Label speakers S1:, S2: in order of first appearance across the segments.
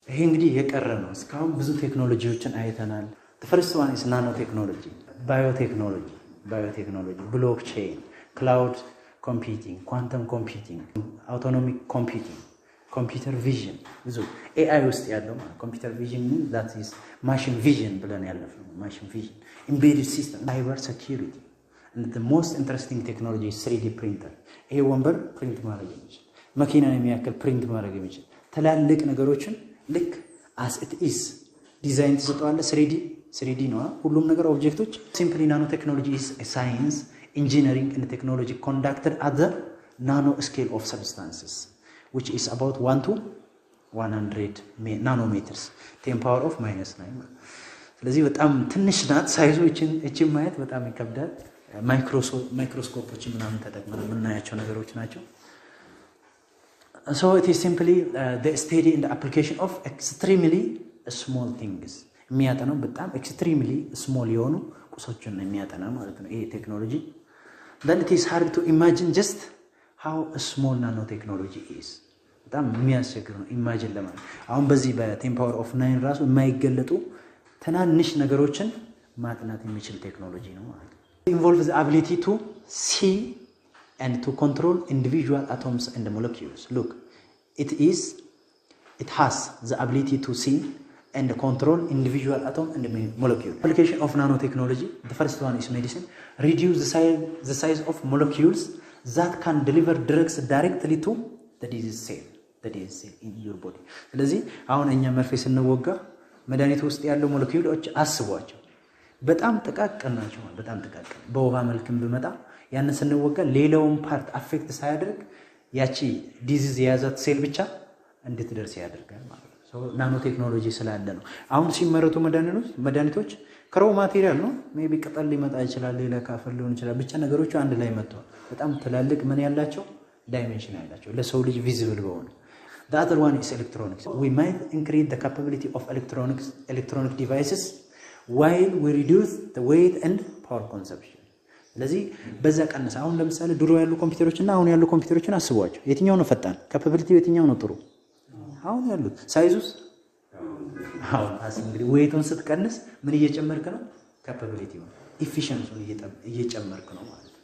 S1: ይሄ እንግዲህ የቀረ ነው። እስካሁን ብዙ ቴክኖሎጂዎችን አይተናል። the first one is nanotechnology, biotechnology, blockchain, cloud computing, quantum computing, autonomic computing, computer vision. ብዙ AI ውስጥ ያለው computer vision means that is machine vision ብለን ያለፈው machine vision, embedded system, cyber security. And the most interesting technology is 3D printer. ይሄ ወንበር ፕሪንት ማድረግ የሚችል መኪናን የሚያክል ፕሪንት ማድረግ የሚችል ትላልቅ ነገሮችን ልክ as it is ዲዛይን ተሰጥቷል። 3D ነው ሁሉም ነገር ኦብጀክቶች። Simply nanotechnology is a science, engineering and technology conducted at the nano scale of substances, which is about 1 to 100 nanometers, 10 power of -9. ስለዚህ በጣም ትንሽ ናት ሳይዙ። እቺን ማየት በጣም ይከብዳል። ማይክሮስኮፖች ምናምን ተጠቅመን የምናያቸው ነገሮች ናቸው። So it is simply the study and the application of extremely small things. የሚያጠናው በጣም extremely small የሆኑ ቁሶችን የሚያጠና ማለት ነው ይሄ ቴክኖሎጂ። Then it is hard to imagine just how small nanotechnology is. በጣም የሚያስቸግር ነው ኢማጂን ለማለት። አሁን በዚህ በ10 power of 9 ራሱ የማይገለጡ ትናንሽ ነገሮችን ማጥናት የሚችል ቴክኖሎጂ ነው ማለት ነው። It involves the ability to see and to control individual atoms and molecules. Look, it has the ability to see and control individual atom and molecule. Application of nanotechnology, the first one is medicine. Reduce the size of molecules that can deliver drugs directly to the disease cell in your body. ስለዚህ አሁን እኛ መርፌ ስንወጋ መድኃኒት ውስጥ ያለው ሞለኪውሎች አስቧቸው በጣም ጥቃቅን ናቸው። በጣም ጥቃቅን በውሃ መልክም ቢመጣ ያንን ስንወጋ ሌላውን ፓርት አፌክት ሳያደርግ ያቺ ዲዚዝ የያዛት ሴል ብቻ እንድትደርስ ያደርጋል ማለት ነው። ሶ ናኖ ቴክኖሎጂ ስላለ ነው። አሁን ሲመረቱ መድኃኒቶች ከሮ ማቴሪያል ነው። ሜቢ ቅጠል ሊመጣ ይችላል፣ ሌላ ካፈር ሊሆን ይችላል። ብቻ ነገሮቹ አንድ ላይ መጥተዋል። በጣም ትላልቅ ምን ያላቸው ዳይሜንሽን ያላቸው ለሰው ልጅ ቪዚብል በሆነ። The other one is electronics. We might increase the capability of electronic devices while we reduce the weight and power consumption. ስለዚህ በዛ ቀነሰ። አሁን ለምሳሌ ድሮ ያሉ ኮምፒውተሮችና አሁን ያሉ ኮምፒውተሮችን አስቧቸው። የትኛው ነው ፈጣን? ካፓቢሊቲው የትኛው ነው ጥሩ? አሁን ያሉት ሳይዙስ አሁን እንግዲህ ዌይቱን ስትቀንስ ምን እየጨመርክ ነው? ካፓቢሊቲው ኢፊሺየንሲውን እየጨመርክ ነው ማለት ነው።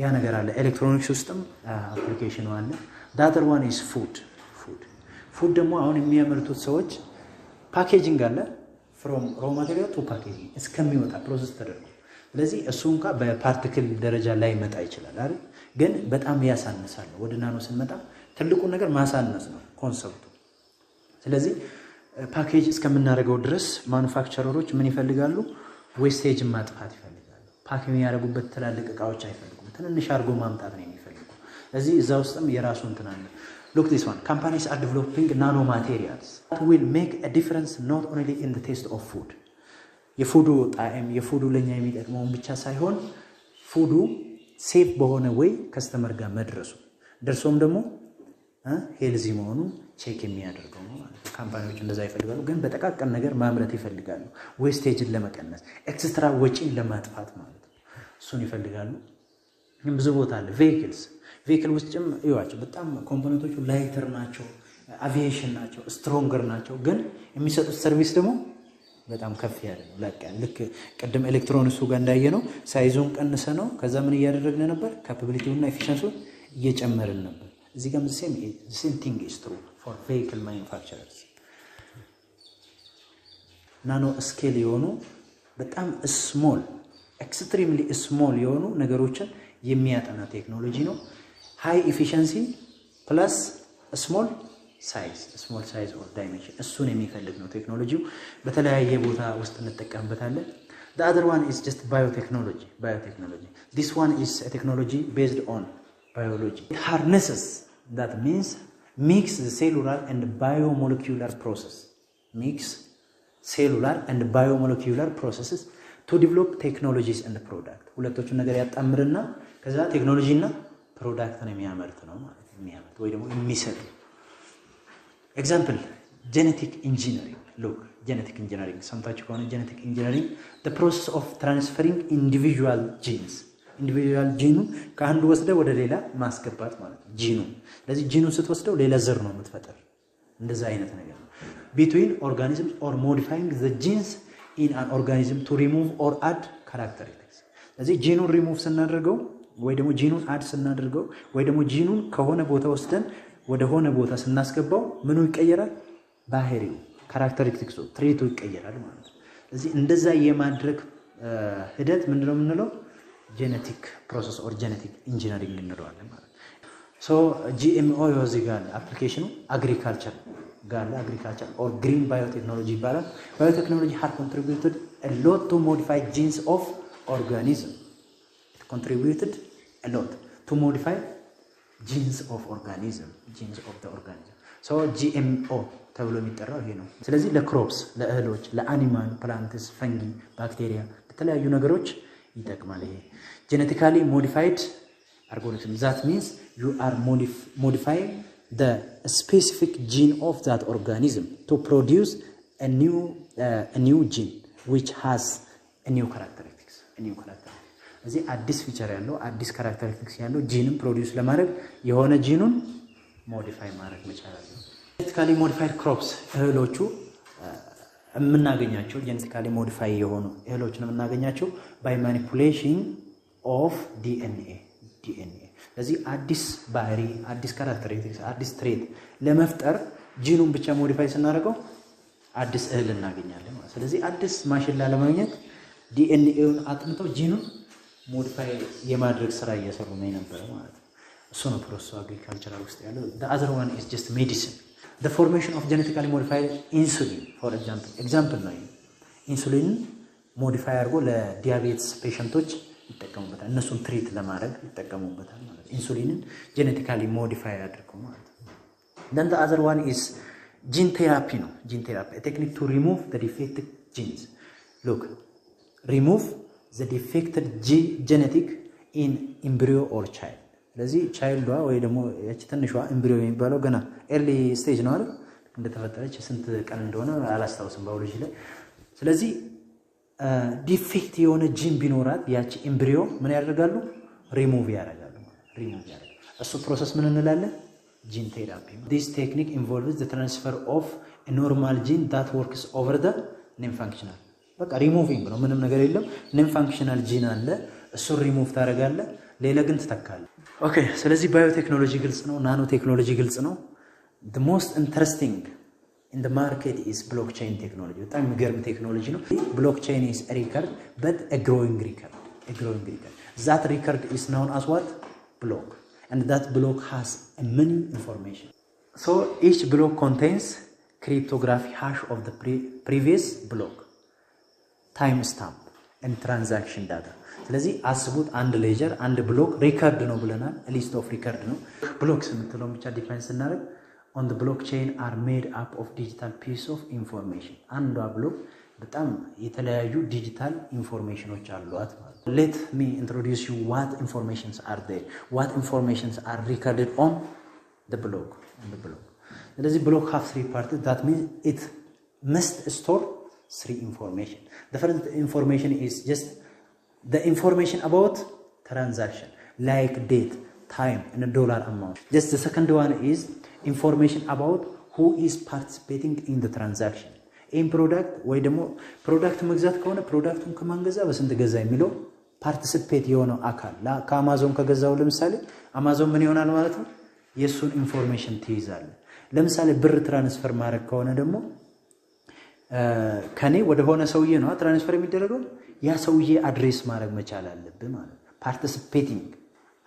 S1: ያ ነገር አለ። ኤሌክትሮኒክስ ውስጥም አፕሊኬሽኑ አለ። the other one is food ደግሞ አሁን የሚያመርቱት ሰዎች ፓኬጂንግ አለ from raw material to packaging እስከሚወጣ ፕሮሰስ ተደርጎ። ስለዚህ እሱ እንኳን በፓርቲክል ደረጃ ላይ መጣ ይችላል አይደል? ግን በጣም ያሳንሳል። ወደ ናኖ ስንመጣ ትልቁ ነገር ማሳነስ ነው ኮንሰፕቱ። ስለዚህ ፓኬጅ እስከምናደርገው ድረስ ማኑፋክቸረሮች ምን ይፈልጋሉ? ዌስቴጅ ማጥፋት ይፈልጋሉ። ፓክ የሚያደርጉበት ትላልቅ እቃዎች አይፈልጉም። ትንንሽ አድርጎ ማምጣት ነው የሚፈልጉ። ስለዚህ እዛ ውስጥም የራሱ እንትን አለ። Look this one. Companies are developing nanomaterials that will make a difference not only in the taste of food. የፉዱ ጣዕም የፉዱ ለኛ የሚጠቅመውን ብቻ ሳይሆን ፉዱ ሴፍ በሆነ ወይ ከስተመር ጋር መድረሱ ደርሶም ደግሞ ሄልዚ መሆኑ ቼክ የሚያደርገው ነው ማለት ነው። ካምፓኒዎች እንደዛ ይፈልጋሉ፣ ግን በተቃቀን ነገር ማምረት ይፈልጋሉ። ዌስቴጅን ለመቀነስ ኤክስትራ ወጪን ለማጥፋት ማለት ነው። እሱን ይፈልጋሉ። ግን ብዙ ቦታ አለ ቬሂክል ውስጥም ይዋጭ በጣም ኮምፖነንቶቹ ላይተር ናቸው፣ አቪዬሽን ናቸው፣ ስትሮንገር ናቸው። ግን የሚሰጡት ሰርቪስ ደግሞ በጣም ከፍ ያለ ነው። ልክ ቀደም ኤሌክትሮኒክሱ ጋር እንዳየነው ሳይዙን ቀንሰ ነው። ከዛ ምን እያደረግን ነበር? ካፓቢሊቲውና ኤፊሺየንሲውን እየጨመርን ነበር። እዚህ ጋር same thing is true for vehicle manufacturers. ናኖ ስኬል የሆኑ በጣም ስሞል ኤክስትሪምሊ ስሞል የሆኑ ነገሮችን የሚያጠና ቴክኖሎጂ ነው። ሃይ ኤፊሺየንሲ ፕለስ ስሞል ሳይዝ ኦር ዳይሜንሽን እሱን የሚፈልግ ነው ቴክኖሎጂው። በተለያየ ቦታ ውስጥ እንጠቀምበታለን። The other one is just biotechnology. This one is a technology based on biology. It harnesses, that means mix the cellular and biomolecular processes to develop technologies and product. ሁለቶቹን ነገር ያጣምርና ከዛ ቴክኖሎጂና ፕሮዳክት ነው የሚያመርት ነው ማለት የሚያመርት ወይ ደግሞ የሚሰጥ። Example, genetic engineering. Look, genetic engineering. ሰምታችሁ ከሆነ genetic engineering, the process of transferring individual genes. individual ጂኑ ከአንዱ ወስደ ወደ ሌላ ማስገባት ማለት ነው ጂኑ። ስለዚህ ጂኑን ስትወስደው ሌላ ዘር ነው የምትፈጠር። እንደዛ አይነት ነገር ነው። between organisms or modifying the genes in an organism to remove or add characteristics ስለዚህ ጂኑን ሪሙቭ ስናደርገው ወይ ደግሞ ጂኑን አድ ስናደርገው ወይ ደግሞ ጂኑን ከሆነ ቦታ ወስደን ወደ ሆነ ቦታ ስናስገባው ምኑ ይቀየራል ባህሪው ካራክተሪስቲክሱ ትሬቱ ይቀየራል ማለት ነው ስለዚህ እንደዛ የማድረግ ሂደት ምንድነው የምንለው genetic process or genetic engineering እንለዋለን ማለት ነው so GMO yozigal application agriculture gal agriculture or green biotechnology ይባላል biotechnology has contributed a lot to modify genes of organism it contributed a lot to modify genes of organism so GMO ተብሎ የሚጠራው ይሄ ነው ስለዚህ ለክሮፕስ ለእህሎች ለአኒማል ፕላንትስ ፈንጊ ባክቴሪያ ለተለያዩ ነገሮች ይጠቅማል ይሄ genetically modified organism that means you are modifying the specific gene of that organism to produce a new gene which has a new characteristics እዚህ አዲስ ፊቸር ያለው አዲስ characteristics ያለው ጂንን ፕሮዲዩስ ለማድረግ የሆነ ጂኑን ሞዲፋይ ማድረግ መቻል አለበት genetically modified crops እህሎቹ የምናገኛቸው genetically modify የሆኑ እህሎችን የምናገኛቸው by manipulation of DNA ስለዚህ አዲስ ባህሪ አዲስ characteristics አዲስ trait ለመፍጠር ጂኑን ብቻ ሞዲፋይ ስናደርገው አዲስ እህል እናገኛለን ማለት ስለዚህ አዲስ ማሽላ ለማግኘት ዲኤንኤውን አጥንተው ጂኑን ሞዲፋይ የማድረግ ስራ እየሰሩ ነው ነበር ማለት እሱ ነው ፕሮሰሱ አግሪካልቸራል ውስጥ ያለው the other one is just medicine the formation of genetically modified insulin for example ነው insulin modify አድርጎ ለዲያቤትስ ፔሸንቶች ይጠቀሙበታል እነሱን ትሪት ለማድረግ ይጠቀሙበታል ማለት ኢንሱሊንን genetically modify አድርጎ ማለት then the other one is gene therapy no gene therapy a technique to remove the defective genes look remove the defected genetic in embryo or child ስለዚህ ቻይልዷ ወይ ደግሞ ያቺ ትንሿ ኤምብሪዮ የሚባለው ገና ኤርሊ ስቴጅ ነው አይደል እንደተፈጠረች ስንት ቀን እንደሆነ አላስታውስም ባዮሎጂ ላይ ስለዚህ ዲፌክት የሆነ ጂን ቢኖራት ያቺ ኤምብሪዮ ምን ያደርጋሉ ሪሙቭ ያደርጋሉ እሱ ፕሮሰስ ምን እንላለን gene therapy this technique involves the transfer of a normal gene that works over the non-functional በቃ ሪሙቪንግ ነው ምንም ነገር የለም non-functional gene አለ እሱ ሪሙቭ ታደርጋለህ ሌላ ግን ትተካለህ ኦኬ ስለዚህ ባዮቴክኖሎጂ ግልጽ ነው ናኖ ቴክኖሎጂ ግልጽ ነው the most interesting in the market is blockchain technology በጣም የሚገርም ቴክኖሎጂ ነው blockchain is a record but a growing record that record is known as what block and that block has many information so each block contains cryptography hash of the previous block timestamp and transaction data ስለዚህ አስቡት አንድ ሌጀር አንድ ብሎክ ሪከርድ ነው ብለናል ሊስት ኦፍ ሪከርድ ነው ብሎክስ የምትለው ብቻ ዲፋይን ስናደርግ on the blockchain are made up of digital piece of information አንዷ ብሎክ በጣም የተለያዩ ዲጂታል ኢንፎርሜሽኖች አሏት ማለት let me introduce you what informations are there what informations are recorded on the block ስለዚህ block have three parts that means it must store three information the first information is just the information about transaction like date time and dollar amount just the second one is information about who is participating in the transaction in product ወይ ደግሞ ፕሮዳክት መግዛት ከሆነ ፕሮዳክቱን ከማንገዛ በስንት ገዛ የሚለው ፓርቲሲፔት የሆነው አካል ከአማዞን ከገዛው ለምሳሌ አማዞን ምን ይሆናል ማለት ነው የሱን ኢንፎርሜሽን ትይዛለ ለምሳሌ ብር ትራንስፈር ማድረግ ከሆነ ደግሞ ከኔ ወደ ሆነ ሰውዬ ነው ትራንስፈር የሚደረገው ያ ሰውዬ አድሬስ ማድረግ መቻል አለበት ማለት ፓርቲሲፔቲንግ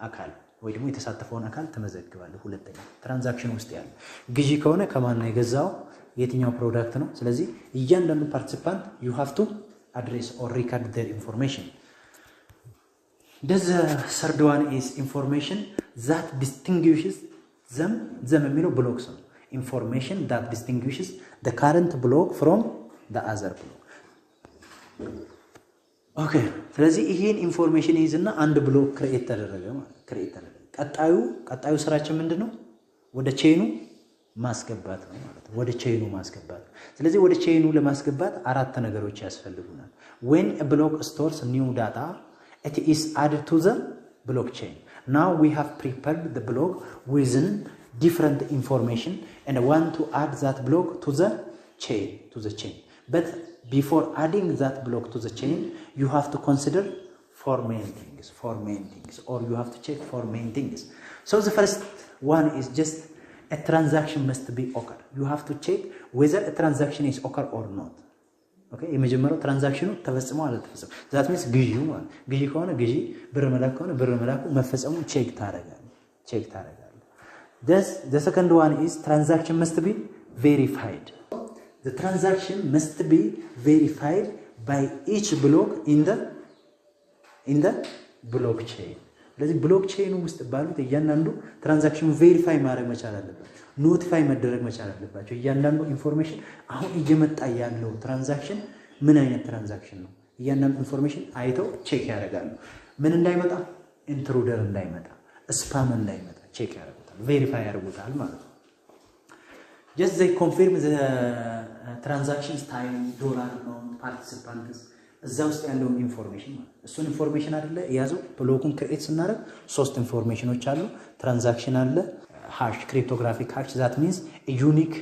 S1: አካል ወይ ደግሞ የተሳተፈውን አካል ተመዘግባለ ሁለተኛ ትራንዛክሽን ውስጥ ያለ ግዢ ከሆነ ከማን ነው የገዛው የትኛው ፕሮዳክት ነው ስለዚህ እያንዳንዱ ፓርቲሲፓንት you have to address or record their information the third one is information that distinguishes them የሚለው blocks ነው information that distinguishes the current block from the other block okay ስለዚህ ይሄን ኢንፎርሜሽን ይዝና አንድ ብሎክ ክሬት ተደረገ ቀጣዩ ስራችን ምንድነው ወደ ቼኑ ማስገባት ነው ማለት ወደ ቼኑ ማስገባት ስለዚህ ወደ ቼኑ ለማስገባት አራት ነገሮች ያስፈልጉናል when a block stores new data it is added to the blockchain now we have prepared the block with different information and want to add that block to the chain to the chain. But before adding that block to the chain, you have to consider four main things, or you have to check four main things. So the first one is just a transaction must be occur. You have to check whether a transaction is occur or not. Okay, የመጀመሪያው ትራንዛክሽኑ ተፈጽሟል አልተፈጸመም። that means ግዢው ማለት ግዢ ከሆነ ግዢ ብር መላክ ከሆነ ብር መላኩ መፈጸሙን ቼክ ታደርጋለህ። the second one is transaction must be verified. The transaction must be verified by each block in the blockchain. ስለዚህ ብሎክቼኑ ውስጥ ባሉት እያንዳንዱ ትራንዛክሽኑ ቬሪፋይ ማድረግ መቻል አለበት፣ ኖቲፋይ መደረግ መቻል አለባቸው። እያንዳንዱ ኢንፎርሜሽን አሁን እየመጣ ያለው ትራንዛክሽን ምን አይነት ትራንዛክሽን ነው፣ እያንዳንዱ ኢንፎርሜሽን አይተው ቼክ ያደርጋሉ። ምን እንዳይመጣ፣ ኢንትሩደር እንዳይመጣ፣ ስፓም እንዳይመጣ ቼክ ያደርጉታል፣ ቬሪፋይ ያደርጉታል ማለት ነው። just they confirm the transactions time, dollar amount, participants እዛ ውስጥ ያለውን ኢንፎርሜሽን ማለት እሱን ኢንፎርሜሽን አይደለ ያዘው ብሎኩን ክሬት ስናደርግ ሶስት ኢንፎርሜሽኖች አሉ። ትራንዛክሽን አለ፣ ሃሽ ክሪፕቶግራፊክ ሃሽ that means a unique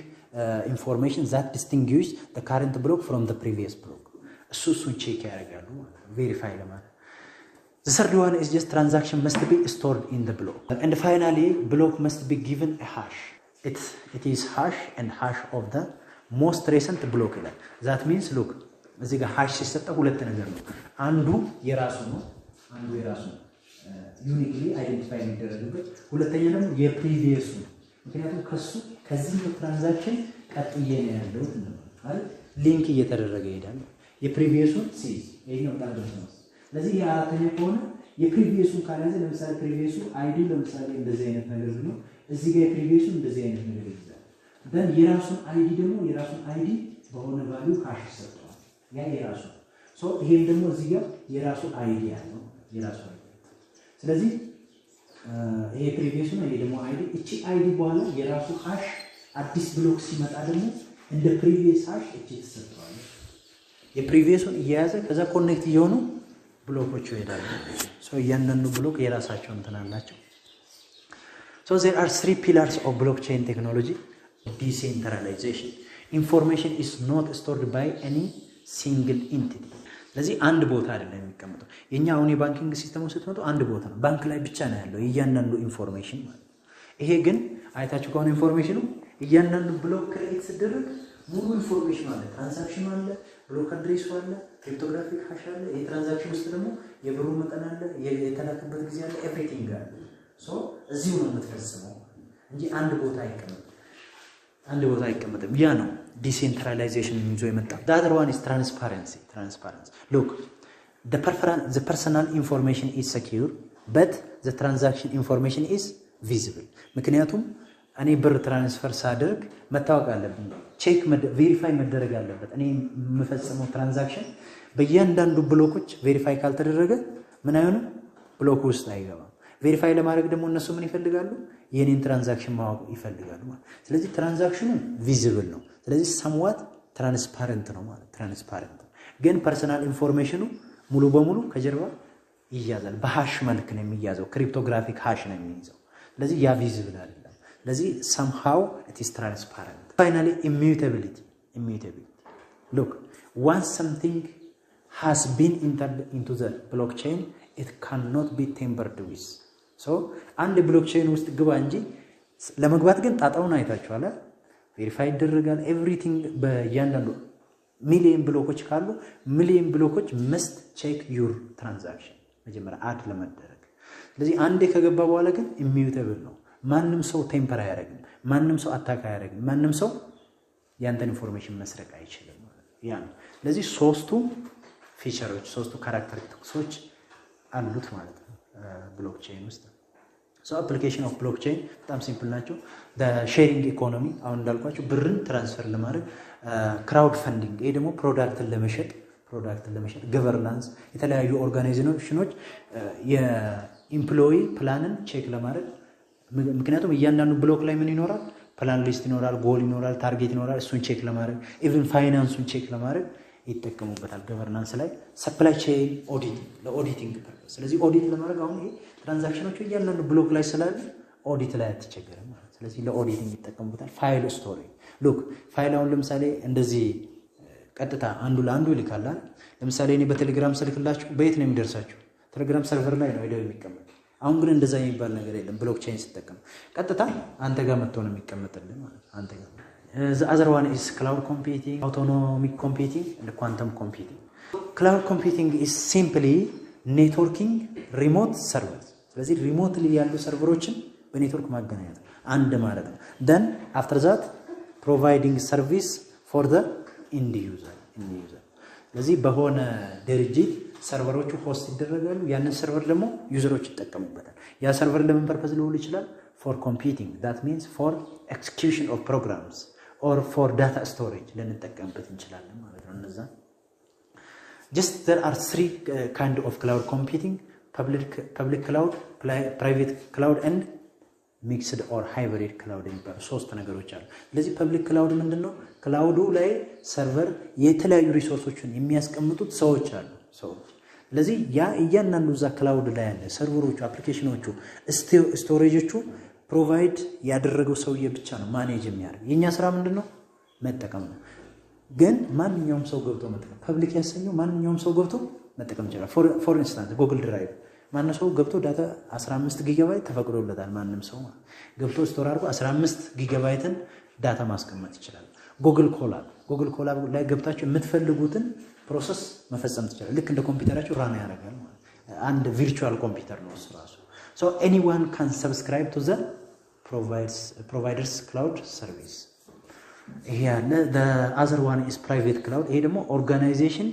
S1: information that distinguishes the current block from the previous block እሱን ቼክ ያደርጋሉ ማለት ነው ቬሪፋይ ለማድረግ። the third one is just transaction must be stored in the block, and finally block must be given a hash. It is hash and hash of the most recent block ይላል። that means look እዚህ ጋር ሃሽ ሲሰጠው ሁለት ነገር ነው። አንዱ የራሱ ነው ዩኒክሊ አይደንቲፋይ የሚደረግበት፣ ሁለተኛ ደግሞ የፕሪቪየሱ ነው። ምክንያቱም ከዚህ ትራንዛክሽን ቀጥዬ ነው ያለው አይደል፣ ሊንክ እየተደረገ ይሄዳል። የፕሪቪየሱን ሲዝ ይሄኛው ታርጌት ነው። ስለዚህ የአራተኛ ከሆነ የፕሪቪየሱን ካላዘ ለምሳሌ ፕሪቪየሱ አይዲ ለምሳሌ እንደዚህ አይነት ነገር ነው። እዚህ ጋር የፕሪቪየሱ እንደዚህ አይነት ነገር ይዛል። ደን የራሱን አይዲ ደግሞ የራሱን አይዲ በሆነ ቫልዩ ሃሽ ይሰጣል። ያ የራሱ ሶ ይሄም ደግሞ እዚህ ጋር የራሱ አይዲ ያለው የራሱ አይዲ። ስለዚህ ይሄ ፕሪቪየስ ነው፣ ይሄ ደግሞ አይዲ። እቺ አይዲ በኋላ የራሱ ሃሽ አዲስ ብሎክ ሲመጣ ደግሞ እንደ ፕሪቪየስ ሃሽ እቺ ተሰጥቷል። የፕሪቪየሱን እያያዘ ከዛ ኮኔክት እየሆኑ ብሎኮቹ ይሄዳሉ። ሶ እያንዳንዱ ብሎክ የራሳቸው እንትን አላቸው። So there are three pillars of blockchain technology. Decentralization. Information is not stored by any single entity. ስለዚህ አንድ ቦታ አይደለም የሚቀመጠው። የኛ አሁን የባንኪንግ ሲስተሙ ስትመጡ አንድ ቦታ ነው፣ ባንክ ላይ ብቻ ነው ያለው እያንዳንዱ ኢንፎርሜሽን ማለት። ይሄ ግን አይታችሁ ከሆነ ኢንፎርሜሽኑ እያንዳንዱ ብሎክ ክሬት ሲደረግ ሙሉ ኢንፎርሜሽን አለ፣ ትራንዛክሽን አለ፣ ብሎክ አድሬሱ አለ፣ ክሪፕቶግራፊክ ሃሽ አለ። የትራንዛክሽን ውስጥ ደግሞ የብሩ መጠን አለ፣ የተላከበት ጊዜ አለ፣ ኤቭሪቲንግ አለ። ሶ እዚሁ ነው የምትፈጽመው እንጂ አንድ ቦታ አይቀመጥም። ያ ነው decentralization ይዞ የመጣ። the other one is transparency. Look, the personal information is secure but the transaction information is visible. ምክንያቱም እኔ ብር ትራንስፈር ሳደርግ መታወቅ አለብኝ፣ ቼክ ቬሪፋይ መደረግ አለበት። እኔ የምፈጽመው ትራንዛክሽን በእያንዳንዱ ብሎኮች ቬሪፋይ ካልተደረገ ምን አይሆንም፣ ብሎክ ውስጥ አይገባም። ቬሪፋይ ለማድረግ ደግሞ እነሱ ምን ይፈልጋሉ? የኔን ትራንዛክሽን ማወቅ ይፈልጋሉ ማለት። ስለዚህ ትራንዛክሽኑ ቪዚብል ነው። ስለዚህ somewhat ትራንስፓረንት ነው ማለት ትራንስፓረንት። ግን ፐርሰናል ኢንፎርሜሽኑ ሙሉ በሙሉ ከጀርባ ይያዛል። በሃሽ መልክ ነው የሚያዘው፣ ክሪፕቶግራፊክ ሃሽ ነው የሚይዘው። ስለዚህ ያ ቪዚብል አይደለም። ስለዚህ somehow it is transparent. Finally, immutability. Look, once something has been entered into the blockchain, it cannot be tampered with. So አንድ ብሎክቼን ውስጥ ግባ እንጂ ለመግባት ግን ጣጣውን አይታችኋል። ቬሪፋይ ይደረጋል ኤቭሪቲንግ። በእያንዳንዱ ሚሊየን ብሎኮች ካሉ ሚሊየን ብሎኮች መስት ቼክ ዩር ትራንዛክሽን መጀመሪያ አድ ለመደረግ። ስለዚህ አንዴ ከገባ በኋላ ግን ኢሚዩቴብል ነው። ማንም ሰው ቴምፐር አያደርግም፣ ማንም ሰው አታክ አያደርግም፣ ማንም ሰው ያንተን ኢንፎርሜሽን መስረቅ አይችልም ማለት ያ ነው። ስለዚህ ሶስቱ ፊቸሮች ሶስቱ ካራክተሪስቲክሶች አሉት ማለት ነው ብሎክቼን ውስጥ። ሶ አፕሊኬሽን ኦፍ ብሎክቼን በጣም ሲምፕል ናቸው። ሼሪንግ ኢኮኖሚ አሁን እንዳልኳችሁ ብርን ትራንስፈር ለማድረግ፣ ክራውድ ፈንዲንግ ይሄ ደግሞ ፕሮዳክትን ለመሸጥ፣ ገቨርናንስ የተለያዩ ኦርጋናይዜሽኖች የኢምፕሎይ ፕላንን ቼክ ለማድረግ። ምክንያቱም እያንዳንዱ ብሎክ ላይ ምን ይኖራል? ፕላን ሊስት ይኖራል፣ ጎል ይኖራል፣ ታርጌት ይኖራል። እሱን ቼክ ለማድረግ ኢቭን ፋይናንሱን ቼክ ለማድረግ ይጠቀሙበታል ገቨርናንስ ላይ። ሰፕላይ ቼን ኦዲት ለኦዲቲንግ ፐርፐስ። ስለዚህ ኦዲት ለማድረግ አሁን ይሄ ትራንዛክሽኖቹ እያንዳንዱ ብሎክ ላይ ስላለ ኦዲት ላይ አትቸገርም ማለት ስለዚህ ለኦዲቲንግ ይጠቀሙታል ፋይል ስቶሬጅ ሉክ ፋይላውን ለምሳሌ እንደዚህ ቀጥታ አንዱ ለአንዱ ይልካል ለምሳሌ እኔ በቴሌግራም ስልክላችሁ በየት ነው የሚደርሳችሁ ቴሌግራም ሰርቨር ላይ ነው ሄደው የሚቀመጥ አሁን ግን እንደዛ የሚባል ነገር የለም ብሎክቼን ሲጠቀም ቀጥታ አንተ ጋር መጥቶ ነው የሚቀመጥልህ ማለት አንተ ጋር the other one is cloud computing autonomic computing and quantum computing cloud computing is simply networking remote servers ስለዚህ ሪሞትሊ ያሉ ሰርቨሮችን በኔትወርክ ማገናኘት አንድ ማለት ነው then after that providing service for the end user ስለዚህ በሆነ ድርጅት ሰርቨሮቹ ሆስት ይደረጋሉ ያንን ሰርቨር ደግሞ ዩዘሮች ይጠቀሙበታል ያ ሰርቨር ለምን ፐርፐዝ ሊሆን ይችላል for computing that means for execution of programs or for data storage ልንጠቀምበት እንችላለን ማለት ነው እነዛ just there are three kind of cloud computing public cloud private cloud and mixed or hybrid cloud የሚባሉ ሶስት ነገሮች አሉ ስለዚህ public cloud ምንድነው ክላውዱ ላይ ሰርቨር የተለያዩ ሪሶርሶችን የሚያስቀምጡት ሰዎች አሉ ሰዎች ስለዚህ ያ እያንዳንዱ ዛ ክላውድ ላይ ያለ ሰርቨሮቹ አፕሊኬሽኖቹ ስቶሬጆቹ ፕሮቫይድ ያደረገው ሰውዬ ብቻ ነው ማኔጅ የሚያደርግ የኛ ስራ ምንድነው መጠቀም ነው ግን ማንኛውም ሰው ገብቶ መጠቀም ፐብሊክ ያሰኘው ማንኛውም ሰው ገብቶ መጠቀም ይችላል for instance Google Drive ማንኛውም ሰው ገብቶ ዳታ 15 ጊጋባይት ተፈቅዶለታል ማንኛውም ሰው ገብቶ ስቶር አድርጎ 15 ጊጋባይትን ዳታ ማስቀመጥ ይችላል Google Colab ላይ ገብታችሁ የምትፈልጉትን ፕሮሰስ መፈጸም ትችላላችሁ ልክ እንደ ኮምፒውተራችሁ ራን ያደርጋል አንድ ቪርቹዋል ኮምፒውተር ነው ራሱ so anyone can subscribe to the providers cloud service here the other one is private cloud ይሄ ደግሞ organization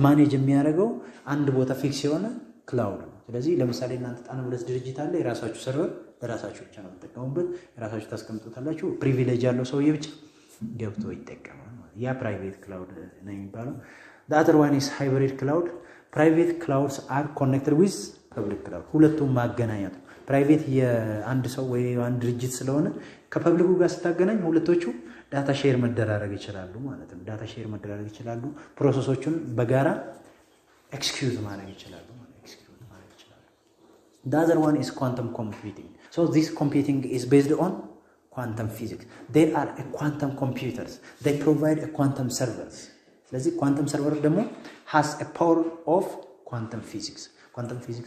S1: ማኔጅ የሚያደርገው አንድ ቦታ ፊክስ የሆነ ክላውድ ነው ስለዚህ ለምሳሌ እናንተ ጣና ብለስ ድርጅት አለ የራሳችሁ ሰርቨር ለራሳችሁ ብቻ ነው የምትጠቀሙበት የራሳችሁ ታስቀምጡታላችሁ ፕሪቪሌጅ ያለው ሰውዬ ብቻ ገብቶ ይጠቀማል ያ private cloud ነው የሚባለው the other one is hybrid cloud private clouds are connected with public cloud ሁለቱም ማገናኘት private የአንድ ሰው ወይ አንድ ድርጅት ስለሆነ ከፐብሊኩ ጋር ስታገናኝ ሁለቶቹ ዳታ ሼር መደራረግ ይችላሉ ማለት ነው ዳታ ሼር መደራረግ ይችላሉ ፕሮሰሶቹን በጋራ ኤክስኪዩት ማድረግ ይችላሉ the other one is quantum computing so this computing is based on quantum physics there are a quantum computers they provide a quantum servers ስለዚህ quantum server ደግሞ has a power of quantum physics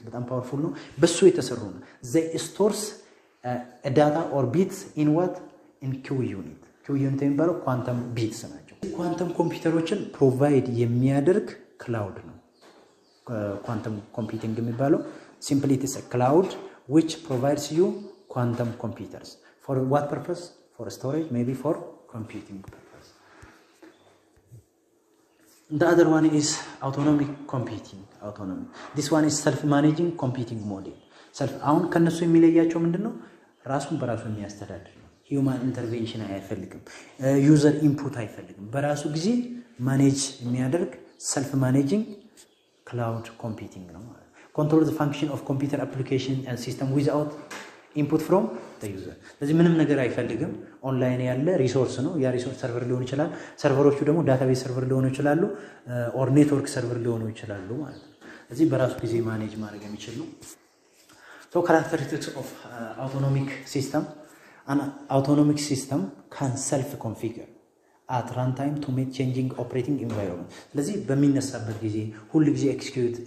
S1: በጣም ፓወርፉል ነው በሱ የተሰሩ ነው they stores a data or bits in what in q unit የሚባለው quantum bits ናቸው quantum ኮምፒውተሮችን ፕሮቫይድ የሚያደርግ ክላውድ ነው quantum computing የሚባለው simply it is a cloud which provides you quantum computers for what purpose for storage maybe for computing purpose the other one is autonomic computing this one is self managing computing model አሁን ከነሱ የሚለያቸው ምንድነው ራሱን በራሱ የሚያስተዳድር ነው human intervention አይፈልግም user input አይፈልግም በራሱ ጊዜ ማኔጅ የሚያደርግ self managing cloud computing ነው ማለት control the function of computer application and system without input from the user ስለዚህ ምንም ነገር አይፈልግም ኦንላይን ያለ ሪሶርስ ነው ያ ሪሶርስ ሰርቨር ሊሆን ይችላል ሰርቨሮቹ ደግሞ ዳታቤዝ ሰርቨር ሊሆኑ ይችላሉ ኦር ኔትወርክ ሰርቨር ሊሆኑ ይችላሉ ማለት ነው ስለዚህ በራሱ ጊዜ ማኔጅ ማድረግ የሚችል ነው so characteristics of autonomic system an autonomic system can self configure at runtime to make changing operating environment ስለዚህ በሚነሳበት ጊዜ ሁሉ ጊዜ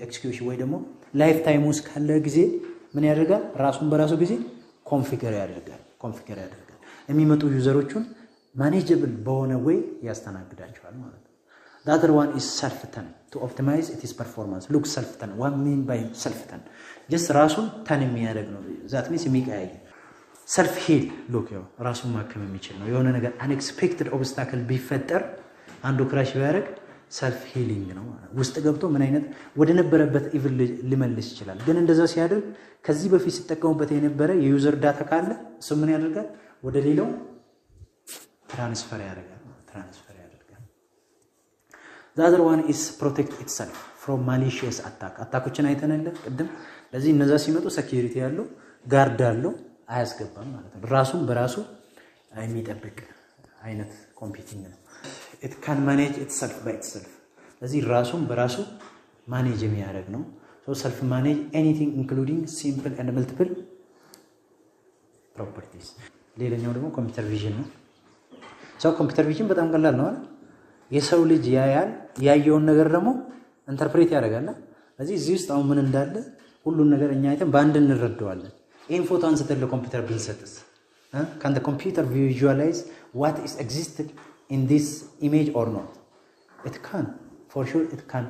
S1: execution ወይ ደግሞ ላይፍ ታይም ውስጥ ካለ ጊዜ ምን ያደርጋል ራሱን በራሱ ጊዜ ኮንፊገር ያደርጋል የሚመጡ ዩዘሮቹን ማኔጀብል በሆነ ወይ ያስተናግዳቸዋል ማለት ነው the other one is self-tune to optimize its performance look self-tune what mean by self-tune just ራሱን ተን የሚያደርግ ነው that means የሚቀያይ self heal look ራሱን ማከም የሚችል ነው የሆነ ነገር unexpected obstacle ቢፈጠር አንዱ ክራሽ ቢያደርግ self healing ነው ውስጥ ገብቶ ምን አይነት ወደ ነበረበት ኢቭል ሊመልስ ይችላል ግን እንደዛ ሲያደርግ ከዚህ በፊት ሲጠቀሙበት የነበረ የዩዘር ዳታ ካለ እሱ ምን ያደርጋል ወደ ሌላው ትራንስፈር ያደርጋል the other one is protect itself from malicious አታኮችን አይተናል ቀደም ለዚህ እነዛ ሲመጡ ሴኩሪቲ ያለው ጋርድ አለው አያስገባም ማለት ነው ራሱን በራሱ የሚጠብቅ አይነት ኮምፒውቲንግ ነው it can manage itself by itself ለዚህ ራሱን በራሱ ማኔጅ የሚያደርግ ነው so self manage anything including simple and multiple ፕሮፐርቲስ። ሌላኛው ደግሞ ኮምፒውተር ቪዥን ነው። ሰው ኮምፒውተር ቪዥን በጣም ቀላል ነው አይደል? የሰው ልጅ ያያል፣ ያየውን ነገር ደግሞ ኢንተርፕሬት ያደርጋል። እዚህ ውስጥ አሁን ምን እንዳለ ሁሉን ነገር እኛ አይተን በአንድ እንረዳዋለን። ይሄን ፎቶ አንስተን ለኮምፒውተር ብንሰጥስ can the computer visualize what is existed in this image or not? It can, for sure it can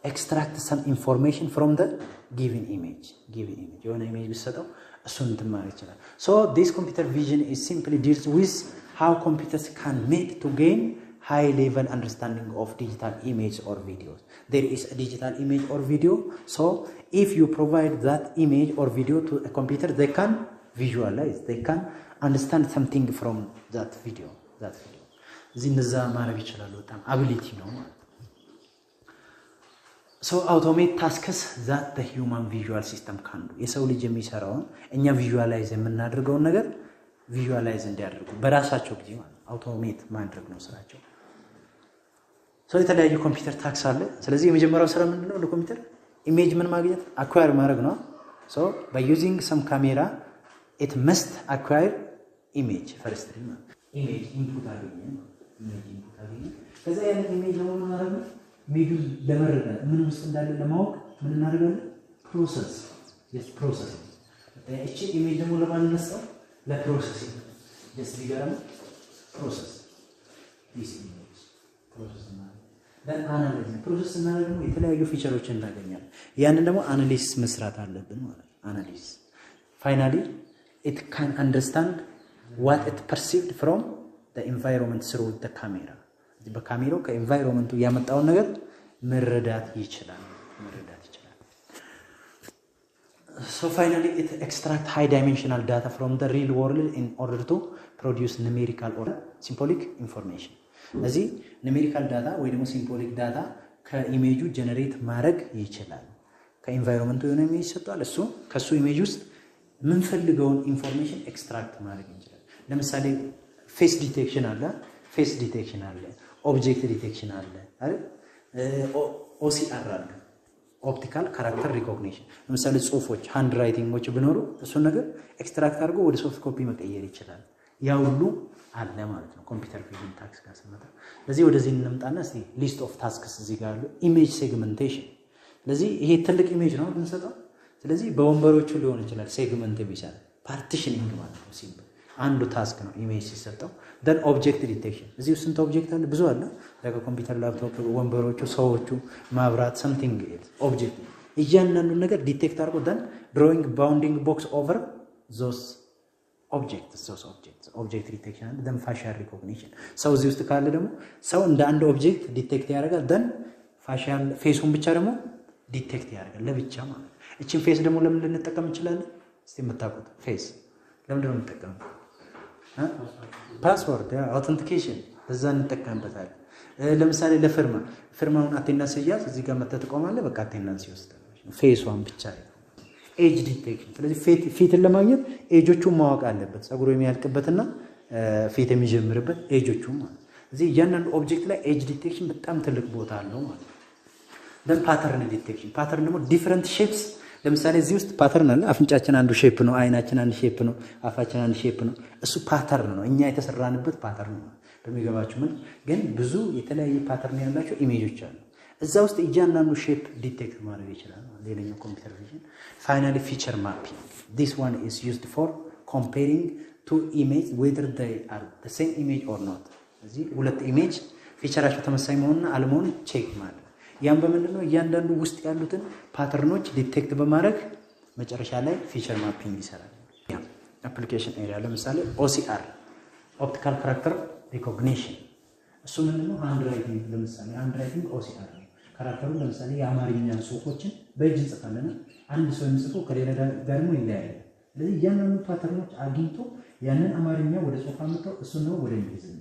S1: extract some information from the given image. የሆነ ኢሜጅ ቢሰጠው እሱን እንትን ይችላል። So this computer vision is simply deals with how computers can make to gain high level understanding of digital image or videos. There is a digital image or video, so if you provide that image or video to a computer, they can visualize, they can understand something from that video. እዚህ እንደዛ ማድረግ ይችላሉ። በጣም አቢሊቲ ነው ማለት ነው። So automate tasks that the human visual system can do. የሰው ልጅ የሚሰራውን እኛ ቪዥዋላይዝ የምናደርገውን ነገር ቪዥዋላይዝ እንዲያደርጉ በራሳቸው ጊዜ ማለት አውቶሜት ማድረግ ነው ስራቸው። So የተለያዩ ኮምፒውተር ታክስ አለ። ስለዚህ የመጀመሪያው ስራ ምንድነው? ለኮምፒውተር ኢሜጅ ምን ማግኘት አኳየር ማድረግ ነው። So by using some camera it must acquire image first. Image input አገኘ። ከዛ ያን ኢሜጅ ነው ማለት ነው። ኢሜጁ ለመረዳት ምን ውስጥ እንዳለ ለማወቅ ምን እናደርጋለን? ፕሮሰስ እቺ ኢሜጅ ደግሞ ለማን ነው? ለፕሮሰሲንግ just ሊገርም ፕሮሰስ this image ፕሮሰስ ማለት then analyze ፕሮሰስ እናደርግ ደግሞ የተለያዩ ፊቸሮችን እናገኛለን። ያንን ደግሞ አናሊሲስ መስራት አለብን ማለት ነው። አናሊሲስ finally it can understand what it perceived from the environment through the camera. በካሜራው ከኤንቫይሮንመንቱ ያመጣውን ነገር መረዳት ይችላል። So finally it extract high dimensional data from the real world in order to produce numerical or symbolic information. እዚህ numerical data ወይ ደግሞ symbolic data ከኢሜጁ ጀነሬት ማድረግ ይችላል። ከኤንቫይሮንመንቱ የሆነ ኢሜጅ ሰጥቷል። እሱ ከሱ ኢሜጅ ውስጥ የምንፈልገውን ኢንፎርሜሽን ኤክስትራክት ማድረግ እንችላለን። ለምሳሌ ፌስ ዲቴክሽን አለ፣ ኦብጀክት ዲቴክሽን አለ አይደል? ኦሲአር አለ፣ ኦፕቲካል ካራክተር ሪኮግኒሽን። ለምሳሌ ጽሁፎች ሃንድ ራይቲንጎች ቢኖሩ እሱን ነገር ኤክስትራክት አድርጎ ወደ ሶፍት ኮፒ መቀየር ይችላል። ያ ሁሉ አለ ማለት ነው ኮምፒውተር ቪዥን ታክስ ጋር ስንመጣ። ስለዚህ ወደዚህ እንምጣና እስቲ ሊስት ኦፍ ታስክስ እዚህ ጋር አሉ። ኢሜጅ ሴግመንቴሽን። ስለዚህ ይሄ ትልቅ ኢሜጅ ነው ብንሰጠው፣ ስለዚህ በወንበሮቹ ሊሆን ይችላል ሴግመንት ቢሰራ ፓርቲሽኒንግ ማለት ነው። ሲምፕል አንዱ ታስክ ነው ኢሜጅ ሲሰጠው። then ኦብጀክት ዲቴክሽን። እዚህ ስንት ኦብጀክት አለ? ብዙ አለ። ለካ ኮምፒውተር፣ ላፕቶፕ፣ ወንበሮቹ፣ ሰዎቹ፣ ማብራት something ኦብጀክት እያንዳንዱን ነገር ዲቴክት አድርጎ then drawing bounding box over those objects object detection and then facial recognition. ሰው እዚህ ውስጥ ካለ ደግሞ ሰው እንደ አንድ ኦብጀክት ዲቴክት ያደርጋል። then facial ፌሱን ብቻ ደግሞ ዲቴክት ያደርጋል ለብቻ ማለት። እቺን ፌስ ደግሞ ለምን ልንጠቀም እንችላለን? እስቲ የምታውቁት ፌስ ለምን ነው የምንጠቀመው? ፓስወርድ አውተንቲኬሽን በዛ እንጠቀምበታለን። ለምሳሌ ለፍርማውን አቴንዳንስ ይያዝ እዚህ ጋር መተህ ትቆማለህ። በቃ አቴንዳንስ ይወስዳል። ፌስዋን ብቻ ኤጅ ዲቴክሽን። ስለዚህ ፊትን ለማግኘት ኤጆቹን ማወቅ አለበት። ፀጉሩ የሚያልቅበትና ፊት የሚጀምርበት ኤጆቹ ማለት። እዚህ እያንዳንዱ ኦብጀክት ላይ ኤጅ ዲቴክሽን በጣም ትልቅ ቦታ አለው ማለት ነው። then pattern detection. pattern ደግሞ different shapes። ለምሳሌ እዚህ ውስጥ ፓተርን አለ። አፍንጫችን አንዱ ሼፕ ነው፣ አይናችን አንድ ሼፕ ነው፣ አፋችን አንድ ሼፕ ነው። እሱ ፓተርን ነው፣ እኛ የተሰራንበት ፓተርን ነው። በሚገባችሁ ምን ግን ብዙ የተለያየ ፓተርን ያላቸው ኢሜጆች አሉ። እዛ ውስጥ እያንዳንዱ ሼፕ ዲቴክት ማድረግ ይችላል። ሌላኛው ኮምፒውተር ቪዥን። ፋይናሊ ፊቸር ማፒንግ። this one is used for comparing two images whether they are the same image or not። እዚህ ሁለት ኢሜጅ ፊቸራቸው ተመሳሳይ መሆንና አለመሆን ቼክ ማድረግ። ያን በመንደነው እያንዳንዱ ውስጥ ያሉትን ፓተርኖች ዲቴክት በማድረግ መጨረሻ ላይ ፊቸር ማፒንግ ይሰራል። አፕሊኬሽን ኤሪያ ለምሳሌ OCR ኦፕቲካል ካራክተር ሪኮግኒሽን። እሱ ምንድነው? ሃንድ ራይቲንግ። ለምሳሌ ሃንድ ራይቲንግ OCR ነው። ካራክተሩ ለምሳሌ የአማርኛ ጽሁፎችን በእጅ እንጽፋለን። አንድ ሰው የሚጽፈው ከሌላ ጋር ደግሞ ይለያያል። ስለዚህ እያንዳንዱ ፓተርኖች አግኝቶ ያንን አማርኛ ወደ ጽሁፍ አምጥቶ እሱ ነው ወደ እንግሊዝኛ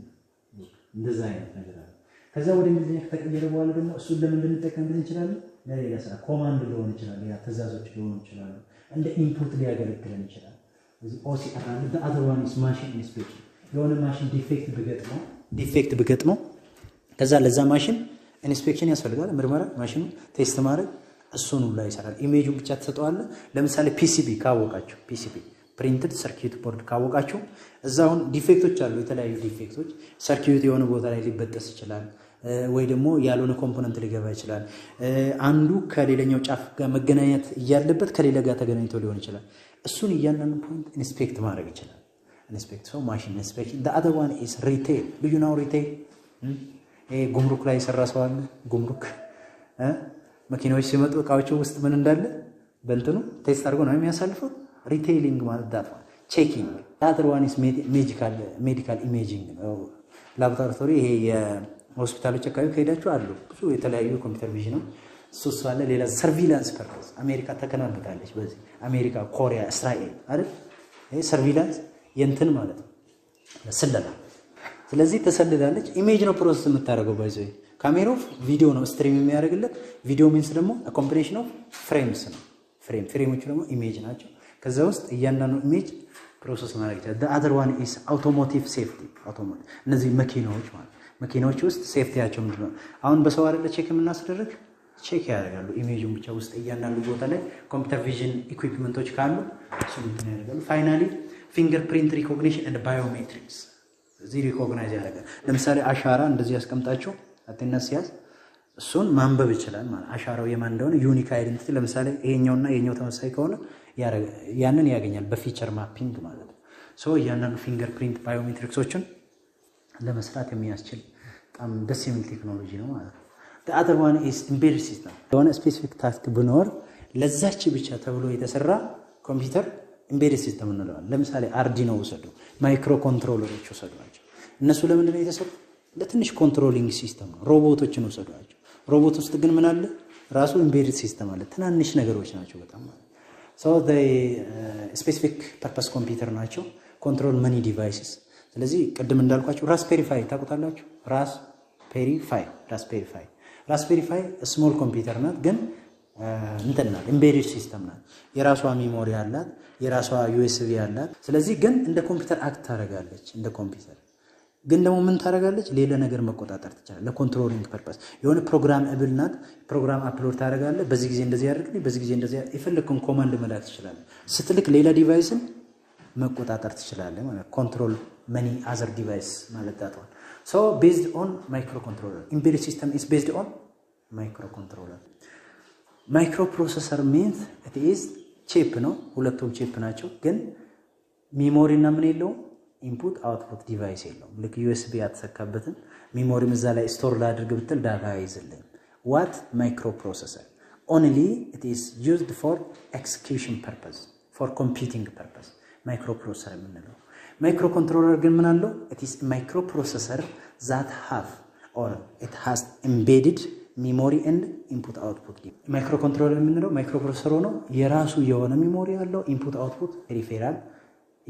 S1: እንደዛ አይነት ነገር አለ። ከዛ ወደ እንግሊዝኛ ከተቀየረ በኋላ ደግሞ እሱን ለምን ልንጠቀምበት እንችላለን? ለሌላ ስራ ኮማንድ ሊሆን ይችላል፣ ያ ትዕዛዞች ሊሆኑ ይችላሉ፣ እንደ ኢንፑት ሊያገለግለን ይችላል። ስለዚህ OCR አለ። the other one is machine inspection። የሆነ ማሽን ዲፌክት ቢገጥመው ከዛ ለዛ ማሽን ኢንስፔክሽን ያስፈልጋል፣ ምርመራ፣ ማሽኑ ቴስት ማድረግ፣ እሱን ሁሉ ይሰራል። ኢሜጁን ብቻ ተሰጠዋል። ለምሳሌ PCB ካወቃችሁ ፕሪንትድ ሰርኪዩት ቦርድ ካወቃችሁ እዛውን ዲፌክቶች አሉ የተለያዩ ዲፌክቶች ሰርኪዩት የሆነ ቦታ ላይ ሊበጠስ ይችላል ወይ ደግሞ ያልሆነ ኮምፖነንት ሊገባ ይችላል አንዱ ከሌላኛው ጫፍ ጋር መገናኘት ያለበት ከሌላ ጋር ተገናኝቶ ሊሆን ይችላል እሱን እያንዳንዱ ፖይንት ኢንስፔክት ማድረግ ይችላል ኢንስፔክት so machine inspection the other one is retail ልዩ ነው retail ጉምሩክ ላይ ሰራ ሰው አለ ጉምሩክ መኪናዎች ሲመጡ እቃዎች ውስጥ ምን እንዳለ በእንትኑ ቴስት አድርጎ ነው የሚያሳልፈው ሪቴይሊንግ ማለት ዳት ቼኪንግ the other one is medical imaging ላቦራቶሪ ይሄ የሆስፒታሎች አካባቢ ከሄዳችሁ አሉ ብዙ የተለያዩ ኮምፒውተር ቪዥን ነው እሱ አለ ሌላ ሰርቪላንስ ፐርፐስ አሜሪካ ተከናንብታለች በዚህ አሜሪካ ኮሪያ እስራኤል አይደል ይሄ ሰርቪላንስ የእንትን ማለት ነው ስለላ ስለዚህ ተሰልላለች ኢሜጅ ነው ፕሮሰስ የምታደርገው ባይዘይ ካሜራው ቪዲዮ ነው ስትሪም የሚያደርግለት ቪዲዮ ሚንስ ደግሞ ኮምቢኔሽን ኦፍ ፍሬምስ ነው ፍሬሞቹ ደግሞ ኢሜጅ ናቸው ከዛ ውስጥ እያንዳንዱ ኢሜጅ ፕሮሰስ ማድረግ ይችላል the other one is automotive safety automotive እነዚህ መኪናዎች ማለት መኪናዎች ውስጥ ሴፍቲያቸው ምንድነው አሁን በሰው አይደለ ቼክ የምናስደርግ ቼክ ያደርጋሉ ኢሜጁን ብቻ ውስጥ እያንዳንዱ ቦታ ላይ ኮምፒውተር ቪዥን ኢኩዊፕመንቶች ካሉ እሱ ምን ያደርጋሉ ፋይናሊ ፊንገርፕሪንት ሪኮግኒሽን ኤንድ ባዮሜትሪክስ እዚህ ሪኮግናይዝ ያደርጋል ለምሳሌ አሻራ እንደዚህ ያስቀምጣቸው አቴንዳንስ ሲያዝ እሱን ማንበብ ይችላል ማለት አሻራው የማን እንደሆነ ዩኒክ አይደንቲቲ ለምሳሌ ይሄኛውና ይሄኛው ተመሳሳይ ከሆነ ያንን ያገኛል በፊቸር ማፒንግ ማለት ነው ሶ ያንን ፊንገርፕሪንት ባዮሜትሪክሶችን ለመስራት የሚያስችል በጣም ደስ የሚል ቴክኖሎጂ ነው ማለት ነው the other one is embedded system የሆነ ስፔሲፊክ ታስክ ብኖር ለዛች ብቻ ተብሎ የተሰራ ኮምፒውተር embedded system እንለዋለን ለምሳሌ አርዲኖ ወሰዱ ማይክሮ ኮንትሮለሮች ወሰዷቸው እነሱ ለምንድን ነው የተሰሩት ለትንሽ ኮንትሮሊንግ ሲስተም ነው ሮቦቶችን ወሰዷቸው ሮቦት ውስጥ ግን ምን አለ ራሱ embedded system አለ ትናንሽ ነገሮች ናቸው በጣም ማለት so they specific purpose computer ናቸው control many devices ስለዚህ ቅድም እንዳልኳችሁ ራስፔሪ ፓይ ታውቁታላችሁ ራስፔሪ ፓይ ስሞል ኮምፒውተር ናት ግን እንተና embedded system ናት የራሷ ሜሞሪ አላት የራሷ ዩኤስቢ አላት ስለዚህ ግን እንደ ኮምፒውተር አክት ታደርጋለች እንደ ኮምፒውተር ግን ደግሞ ምን ታደርጋለች ሌላ ነገር መቆጣጠር ትችላለች ለኮንትሮሊንግ ፐርፐስ የሆነ ፕሮግራም አብል ናት ፕሮግራም አፕሎድ ታደርጋለች በዚህ ጊዜ እንደዚህ ያደርግልኝ በዚህ ጊዜ እንደዚህ ይፈልክም ኮማንድ መላክ ትችላለች ስትልክ ሌላ ዲቫይስን መቆጣጠር ትችላለች ማለት ኮንትሮል many other device ማለት ዳታው so based on microcontroller embedded system is based on microprocessor means it is chip ነው ሁለቱም ቺፕ ናቸው ግን ሜሞሪ እና ምን የለው ኢንፑት አውትፑት ዲቫይስ የለው ልክ ዩኤስቢ አትሰካበትን ሜሞሪ እዛ ላይ ስቶር ላድርግ ብትል ዳታ አይዝልም what microprocessor only it is used for execution purpose for computing purpose microprocessor የምንለው microcontroller ግን ምን አለው it is a microprocessor that have or it has embedded memory and input output microcontroller የምንለው microprocessor ነው የራሱ የሆነ ሜሞሪ ያለው input output peripheral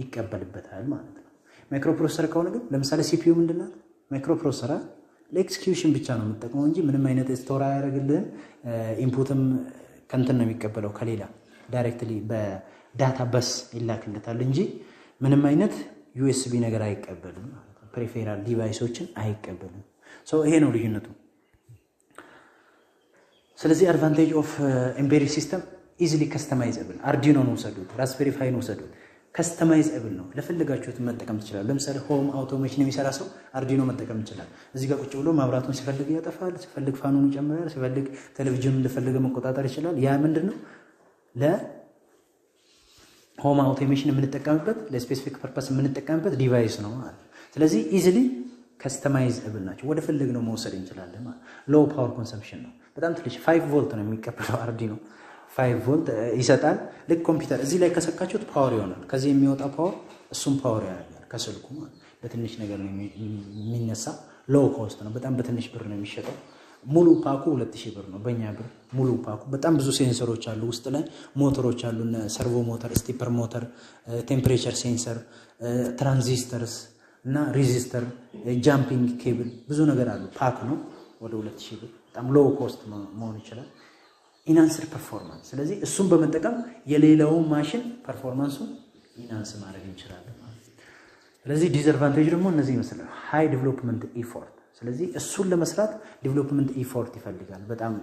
S1: ይቀበልበታል ማለት ነው microprocessor ከሆነ ግን ለምሳሌ CPU ምንድነው microprocessor ለኤክስኪዩሽን ብቻ ነው የምትጠቀመው እንጂ ምንም አይነት ስቶር አያደርግልህም ኢንፑትም ከንተን ነው የሚቀበለው ከሌላ ዳይሬክትሊ በዳታ በስ ይላክለታል እንጂ ምንም አይነት ዩኤስቢ ነገር አይቀበልም ማለት ነው ፕሪፌራል ዲቫይሶችን አይቀበልም ሶ ይሄ ነው ልዩነቱ ስለዚህ አድቫንቴጅ ኦፍ ኤምቤድድ ሲስተም ኢዚሊ ከስተማይዘብል አርዲኖ ነው ወሰዱት ራስፔሪ ፓይ ነው ወሰዱት ከስተማይዘብል ነው ለፈልጋችሁት መጠቀም ትችላላችሁ ለምሳሌ ሆም አውቶሜሽን የሚሰራ ሰው አርዲኖ መጠቀም ይችላል እዚህ ጋር ቁጭ ብሎ ማብራቱን ሲፈልግ ያጠፋል ሲፈልግ ፋኑን ይጨምራል ሲፈልግ ቴሌቪዥኑን እንደፈለገ መቆጣጠር ይችላል ያ ምንድነው ሆም አውቶሜሽን የምንጠቀምበት ለስፔሲፊክ ፐርፐስ የምንጠቀምበት ዲቫይስ ነው ማለት ስለዚህ ኢዚሊ ከስተማይዘብል ናቸው ወደ ፈለግነው መውሰድ እንችላለን ማለት ሎ ፓወር ኮንሰምፕሽን ነው በጣም ትንሽ 5 ቮልት ነው የሚቀበለው አርዲኖ 5 ቮልት ይሰጣል ልክ ኮምፒውተር እዚህ ላይ ከሰካችሁት ፓወር ይሆናል ከዚህ የሚወጣ ፓወር እሱም ፓወር ያደርጋል ከስልኩ ማለት በትንሽ ነገር ነው የሚነሳ ሎ ኮስት ነው በጣም በትንሽ ብር ነው የሚሸጠው ሙሉ ፓኩ 2000 ብር ነው በእኛ ብር ሙሉ ፓኩ በጣም ብዙ ሴንሰሮች አሉ ውስጥ ላይ ሞተሮች አሉ እና ሰርቮ ሞተር ስቲፐር ሞተር ቴምፕሬቸር ሴንሰር ትራንዚስተርስ እና ሬዚስተር ጃምፒንግ ኬብል ብዙ ነገር አሉ ፓክ ነው ወደ 2000 ብር በጣም ሎ ኮስት መሆን ይችላል ኢናንስድ ፐርፎርማንስ ስለዚህ እሱን በመጠቀም የሌላው ማሽን ፐርፎርማንሱን ኢናንስ ማድረግ እንችላለን ስለዚህ ዲስአድቫንቴጅ ደግሞ እነዚህ ይመስላል ሃይ ዴቨሎፕመንት ኢፎርት ስለዚህ እሱን ለመስራት ዴቨሎፕመንት ኢፎርት ይፈልጋል በጣም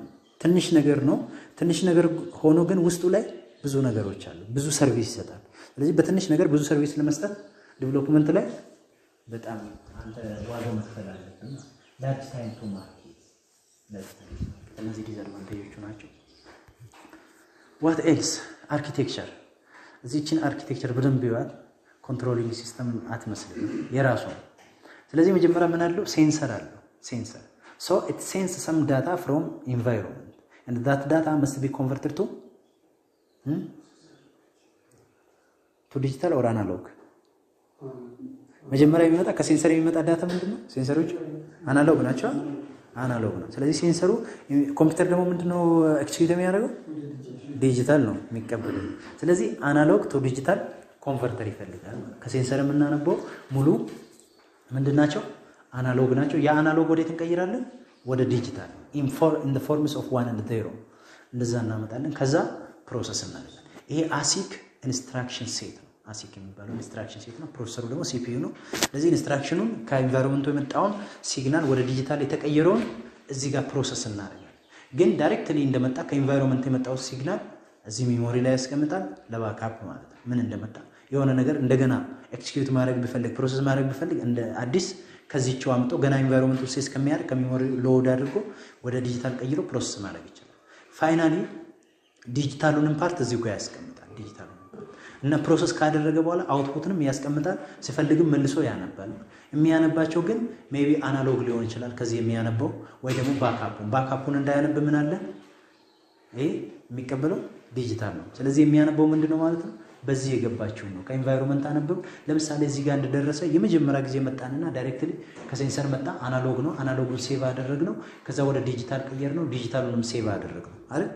S1: ትንሽ ነገር ነው ትንሽ ነገር ሆኖ ግን ውስጡ ላይ ብዙ ነገሮች አሉ ብዙ ሰርቪስ ይሰጣል ስለዚህ በትንሽ ነገር ብዙ ሰርቪስ ለመስጠት ዴቨሎፕመንት ላይ በጣም አንተ ዋጋ መክፈል አለብህ። ላርጅ ታይም ቱ ማርኬት እነዚህ ዲስአድቫንቴጆቹ ናቸው። ዋት ኤልስ አርኪቴክቸር እዚህችን አርኪቴክቸር በደንብ ይዋል ኮንትሮሊንግ ሲስተም አትመስልም የራሱ ነው። ስለዚህ መጀመሪያ ምን አለው ሴንሰር አለው ሴንሰር so it senses some data from environment and that data must be converted to digital or analog መጀመሪያ የሚመጣ ከሴንሰር የሚመጣ ዳታ ምንድነው ሴንሰሮች አናሎግ ናቸው አናሎግ ነው። ስለዚህ ሴንሰሩ ኮምፒውተር ደግሞ ምንድነው ኤክስኪዩት የሚያደርገው ዲጂታል ነው የሚቀበለው። ስለዚህ አናሎግ ቱ ዲጂታል ኮንቨርተር ይፈልጋል። ከሴንሰር የምናነበው ሙሉ ምንድናቸው አናሎግ ናቸው። ያ አናሎግ ወዴት እንቀይራለን ወደ ዲጂታል in the forms of 1 and 0 እንደዛ እናመጣለን። ከዛ ፕሮሰስ እናደርጋለን። ይሄ ASIC ኢንስትራክሽን ሴት ነው። ASIC የሚባለው ኢንስትራክሽን ሴት ነው። ፕሮሰሰሩ ደግሞ CPU ነው። ስለዚህ ኢንስትራክሽኑን ከኢንቫይሮንመንቱ የመጣውን ሲግናል ወደ ዲጂታል የተቀየረውን እዚህ ጋር ፕሮሰስ እናደርጋለን። ግን ዳይሬክትሊ እንደመጣ ከኢንቫይሮንመንት የመጣው ሲግናል እዚህ ሜሞሪ ላይ ያስቀምጣል ለባክአፕ ማለት ነው። ምን እንደመጣ የሆነ ነገር እንደገና ኤክስኪዩት ማድረግ ቢፈልግ ፕሮሰስ ማድረግ ቢፈልግ እንደ አዲስ ከዚህው አምጦ ገና ኢንቫይሮንመንቱ ሴስ ከሚያደርግ ከሜሞሪ ሎድ አድርጎ ወደ ዲጂታል ቀይሮ ፕሮሰስ ማድረግ ይችላል። ፋይናሊ ዲጂታሉንም ፓርት እዚህ ጋር ያስቀምጣል ዲጂታሉን እና ፕሮሰስ ካደረገ በኋላ አውትፑትንም ያስቀምጣል። ሲፈልግም መልሶ ያነባል። የሚያነባቸው ግን ሜቢ አናሎግ ሊሆን ይችላል ከዚህ የሚያነበው ወይ ደግሞ ባክአፑን እንዳያነብ ምን አለ ይሄ የሚቀበለው ዲጂታል ነው። ስለዚህ የሚያነበው ምንድነው ማለት ነው በዚህ የገባችው ነው። ከኢንቫይሮንመንት አነበብ ለምሳሌ እዚህ ጋር እንደደረሰ የመጀመሪያ ጊዜ መጣንና ዳይሬክትሊ ከሴንሰር መጣ አናሎግ ነው። አናሎጉን ሴቭ አደረግነው። ከዛ ወደ ዲጂታል ቀየርነው። ዲጂታሉንም ሴቭ አደረግነው አይደል?